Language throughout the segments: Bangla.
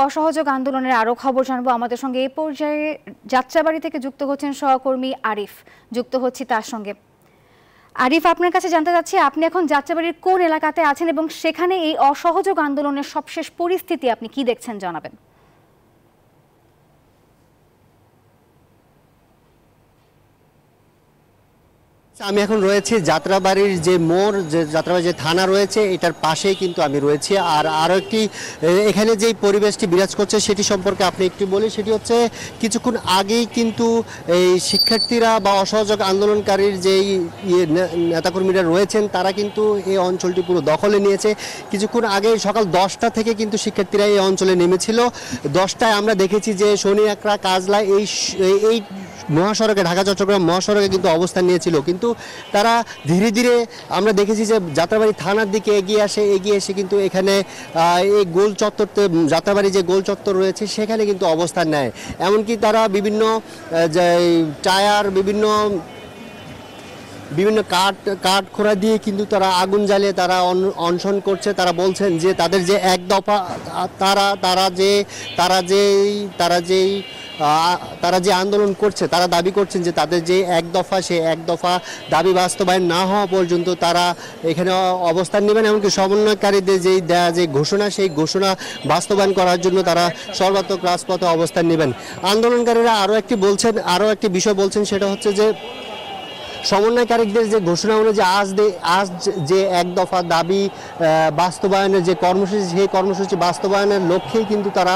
অসহযোগ আন্দোলনের আরো খবর জানবো। আমাদের সঙ্গে এই পর্যায়ে যাত্রাবাড়ি থেকে যুক্ত হচ্ছেন সহকর্মী আরিফ। যুক্ত হচ্ছি তার সঙ্গে। আরিফ, আপনার কাছে জানতে চাচ্ছি আপনি এখন যাত্রাবাড়ির কোন এলাকাতে আছেন এবং সেখানে এই অসহযোগ আন্দোলনের সবশেষ পরিস্থিতি আপনি কি দেখছেন জানাবেন। আমি এখন রয়েছি যাত্রাবাড়ির যে মোড়, যে যাত্রাবাড়ি যে থানা রয়েছে এটার পাশেই কিন্তু আমি রয়েছি। আর আরও একটি এখানে যেই পরিবেশটি বিরাজ করছে সেটি সম্পর্কে আপনি একটু বলি। সেটি হচ্ছে কিছুক্ষণ আগেই কিন্তু এই শিক্ষার্থীরা বা অসহযোগ আন্দোলনকারীর যেই নেতাকর্মীরা রয়েছেন তারা কিন্তু এই অঞ্চলটি পুরো দখলে নিয়েছে। কিছুক্ষণ আগে সকাল 10টা থেকে কিন্তু শিক্ষার্থীরা এই অঞ্চলে নেমেছিল। 10টায় আমরা দেখেছি যে শনিয়াকড়া কাজলা এই মহাসড়কে, ঢাকা চট্টগ্রাম মহাসড়কে কিন্তু অবস্থান নিয়েছিল, কিন্তু তারা ধীরে ধীরে আমরা দেখেছি যে যাত্রাবাড়ি থানার দিকে এগিয়ে এসে কিন্তু এখানে এই গোল চত্বরতে, যাত্রাবাড়ি যে গোল চত্বর রয়েছে সেখানে কিন্তু অবস্থান নেয়। এমনকি তারা বিভিন্ন টায়ার, বিভিন্ন কাঠ খোঁড়া দিয়ে কিন্তু তারা আগুন জ্বালিয়ে তারা অনশন করছে। তারা বলছেন যে তাদের যে এক দফা, তারা যে আন্দোলন করছে, তারা দাবি করছেন যে তাদের যে এক দফা, সেই এক দফা দাবি বাস্তবায়ন না হওয়া পর্যন্ত তারা এখানে অবস্থান নেবেন। এমনকি সমন্বয়কারীদের যে ঘোষণা, সেই ঘোষণা বাস্তবায়ন করার জন্য তারা সর্বাত্মক রাজপথে অবস্থান নেবেন। আন্দোলনকারীরা আরও একটি বিষয় বলছেন, সেটা হচ্ছে যে সমন্বয়কারীদের যে ঘোষণা অনুযায়ী আজ যে এক দফা দাবি বাস্তবায়নের যে কর্মসূচি, সেই কর্মসূচি বাস্তবায়নের লক্ষ্যেই কিন্তু তারা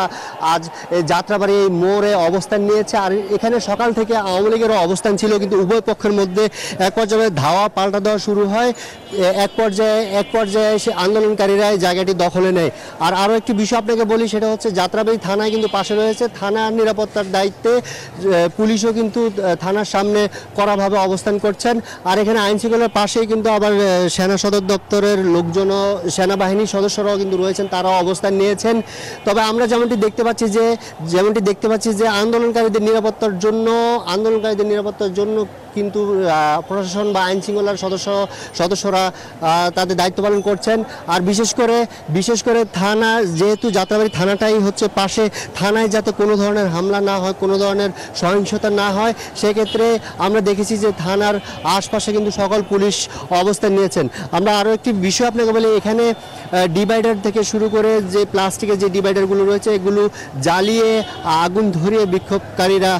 আজ যাত্রাবাড়ি এই মোড়ে অবস্থান নিয়েছে। আর এখানে সকাল থেকে আওয়ামী লীগেরও অবস্থান ছিল, কিন্তু উভয় পক্ষের মধ্যে এক পর্যায়ে ধাওয়া পাল্টা দেওয়া শুরু হয়। এক পর্যায়ে এসে আন্দোলনকারীরা জায়গাটি দখলে নেয়। আর আরও একটি বিষয় আপনাকে বলি, সেটা হচ্ছে যাত্রাবাড়ি থানায় কিন্তু পাশে রয়েছে। থানার নিরাপত্তার দায়িত্বে পুলিশও কিন্তু থানার সামনে কড়াভাবে অবস্থান করছে। আর এখানে আইন শৃঙ্খলার পাশেই কিন্তু আবার সেনা সদর দপ্তরের লোকজনও, সেনাবাহিনীর সদস্যরাও কিন্তু রয়েছেন, তারাও অবস্থান নিয়েছেন। তবে আমরা যেমনটি দেখতে পাচ্ছি যে আন্দোলনকারীদের নিরাপত্তার জন্য কিন্তু প্রশাসন বা আইন শৃঙ্খলার সদস্যরা তাদের দায়িত্ব পালন করছেন। আর বিশেষ করে থানা, যেহেতু যাত্রাবাড়ি থানাটাই হচ্ছে পাশে, থানায় যাতে কোনো ধরনের হামলা না হয়, কোনো ধরনের সহিংসতা না হয়, সেক্ষেত্রে আমরা দেখেছি যে থানার আশপাশে কিন্তু সকল পুলিশ অবস্থান নিয়েছেন। আমরা আরও একটি বিষয় আপনাকে বলি, এখানে ডিভাইডার থেকে শুরু করে যে প্লাস্টিকের যে ডিভাইডারগুলো রয়েছে, এগুলো জ্বালিয়ে আগুন ধরিয়ে বিক্ষোভকারীরা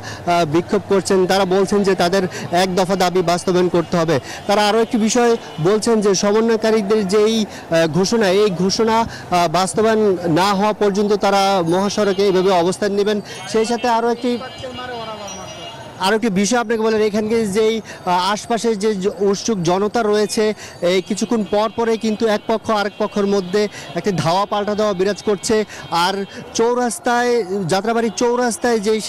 বিক্ষোভ করছেন। তারা বলছেন যে তাদের এক দফা দাবি বাস্তবায়ন করতে হবে। তারা আরও একটি বিষয় বলছেন যে সমন্বয়কারীদের যেই ঘোষণা, এই ঘোষণা বাস্তবায়ন না হওয়া পর্যন্ত তারা মহাসড়কে এইভাবে অবস্থান নেবেন। সেই সাথে আরও একটি বিষয় আপনাকে বলেন, এখানকে যেই আশপাশের যে উৎসুক জনতা রয়েছে, এই কিছুক্ষণ পরে কিন্তু এক পক্ষ আরেক পক্ষের মধ্যে একটি ধাওয়া পাল্টা দেওয়া বিরাজ করছে। আর যাত্রাবাড়ির চৌরাস্তায় যেই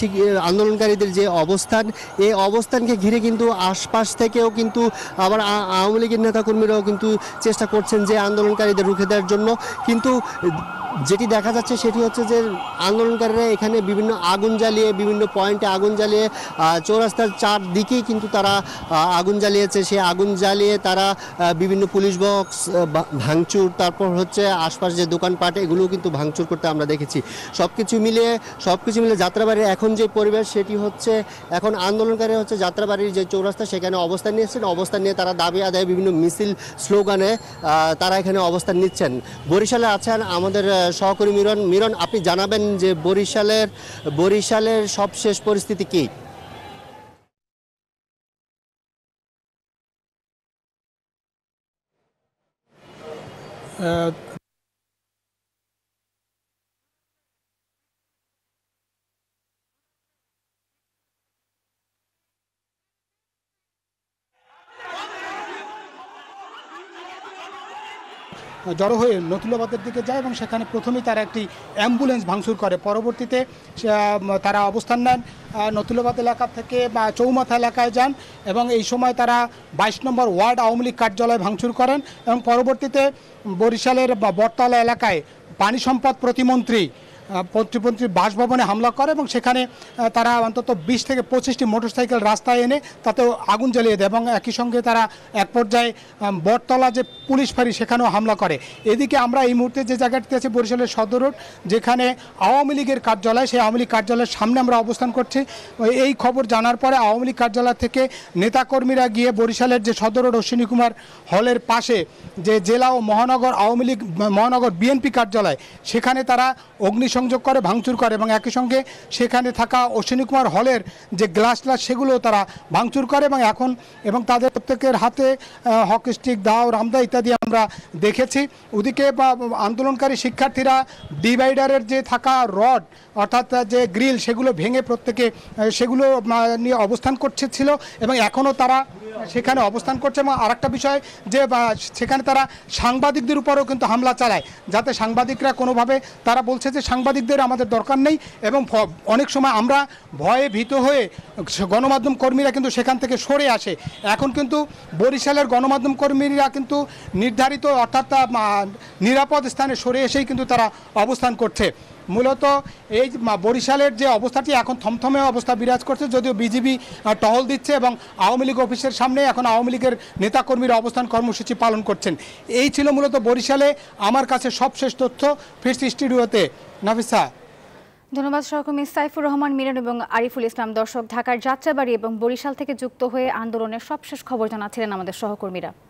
আন্দোলনকারীদের যে অবস্থান, এই অবস্থানকে ঘিরে কিন্তু আশপাশ থেকেও কিন্তু আবার আওয়ামী লীগের নেতাকর্মীরাও কিন্তু চেষ্টা করছেন যে আন্দোলনকারীদের রুখে দেওয়ার জন্য। কিন্তু যেটি দেখা যাচ্ছে সেটি হচ্ছে যে আন্দোলনকারীরা এখানে বিভিন্ন পয়েন্টে আগুন জ্বালিয়ে চৌরাস্তার চারদিকেই কিন্তু তারা আগুন জ্বালিয়েছে। সেই আগুন জ্বালিয়ে তারা বিভিন্ন পুলিশ বক্স ভাঙচুর, তারপর হচ্ছে আশপাশ যে দোকানপাট, এগুলোও কিন্তু ভাঙচুর করতে আমরা দেখেছি। সবকিছু মিলিয়ে যাত্রাবাড়ির এখন যে পরিবেশ, সেটি হচ্ছে এখন আন্দোলনকারী হচ্ছে যাত্রাবাড়ির যে চৌরাস্তা, সেখানে অবস্থান নিয়ে তারা দাবি আদায় বিভিন্ন মিছিল, স্লোগানে তারা এখানে অবস্থান নিচ্ছেন। বরিশালে আছেন আমাদের সহকর্মী মিরন, আপনি জানাবেন যে বরিশালের সবশেষ পরিস্থিতি কি? জড়ো হয়ে নথুল্লাবাদের দিকে যায় এবং সেখানে প্রথমেই তারা একটি অ্যাম্বুলেন্স ভাঙচুর করে। পরবর্তীতে তারা অবস্থান নেন নথুল্লাবাদ এলাকা থেকে বা চৌমাথা এলাকায় যান এবং এই সময় তারা 22 নম্বর ওয়ার্ড আওয়ামী লীগ কার্যালয় ভাঙচুর করেন এবং পরবর্তীতে বরিশালের বটতলা এলাকায় পানি সম্পদ প্রতিমন্ত্রী প্রতিমন্ত্রীর বাসভবনে হামলা করে এবং সেখানে তারা অন্তত 20 থেকে 25টি মোটরসাইকেল রাস্তায় এনে তাতেও আগুন জ্বালিয়ে দেয় এবং একই সঙ্গে তারা এক পর্যায়ে বটতলা যে পুলিশ ফাঁড়ি সেখানেও হামলা করে। এদিকে আমরা এই মুহূর্তে যে জায়গাটিতে আছি বরিশালের সদর রোড, যেখানে আওয়ামী লীগের কার্যালয়, সেই আওয়ামী লীগ কার্যালয়ের সামনে আমরা অবস্থান করছি। এই খবর জানার পরে আওয়ামী লীগ কার্যালয় থেকে নেতাকর্মীরা গিয়ে বরিশালের যে সদর রোড অশ্বিনী কুমার হলের পাশে যে জেলা ও মহানগর আওয়ামী লীগ মহানগর বিএনপি কার্যালয়, সেখানে তারা অগ্নিসংযোগ করে, ভাঙচুর করে এবং একই সঙ্গে সেখানে থাকা অশ্বিনী কুমার হলের যে গ্লাস সেগুলো তারা ভাঙচুর করে এবং তাদের প্রত্যেকের হাতে হকি স্টিক, দাও, রামদা ইত্যাদি আমরা দেখেছি। ওদিকে আন্দোলনকারী শিক্ষার্থীরা ডিভাইডারের যে থাকা রড অর্থাৎ যে গ্রিল সেগুলো ভেঙে প্রত্যেকে সেগুলো নিয়ে অবস্থান করছিল এবং এখনও তারা সেখানে অবস্থান করছে। এবং আরেকটা বিষয় যে সেখানে তারা সাংবাদিকদের উপরেও কিন্তু হামলা চালায়, যাতে সাংবাদিকরা কোনোভাবে, তারা বলছে যে সাংবাদিকদের আমাদের দরকার নেই এবং অনেক সময় আমরা ভয়ে ভীত হয়ে গণমাধ্যম কর্মীরা কিন্তু সেখান থেকে সরে আসে। এখন কিন্তু বরিশালের গণমাধ্যম কর্মীরা কিন্তু নির্ধারিত অর্থাৎ নিরাপদ স্থানে সরে এসেই কিন্তু তারা অবস্থান করছে। মূলত এই বরিশালের যে অবস্থাটি এখন থমথমে অবস্থা বিরাজ করছে, যদিও বিজিবি টহল দিচ্ছে এবং আওয়ামী লীগ অফিসের সামনে এখন আওয়ামী লীগের নেতাকর্মীরা অবস্থান কর্মসূচি পালন করছেন। এই ছিল মূলত বরিশালে আমার কাছে সবশেষ তথ্য। ফিরছি স্টুডিওতে। নাফিসা। ধন্যবাদ সহকর্মী সাইফুর রহমান মিরান এবং আরিফুল ইসলাম। দর্শক, ঢাকার যাত্রাবাড়ী এবং বরিশাল থেকে যুক্ত হয়ে আন্দোলনের সবশেষ খবর জানাচ্ছিলেন আমাদের সহকর্মীরা।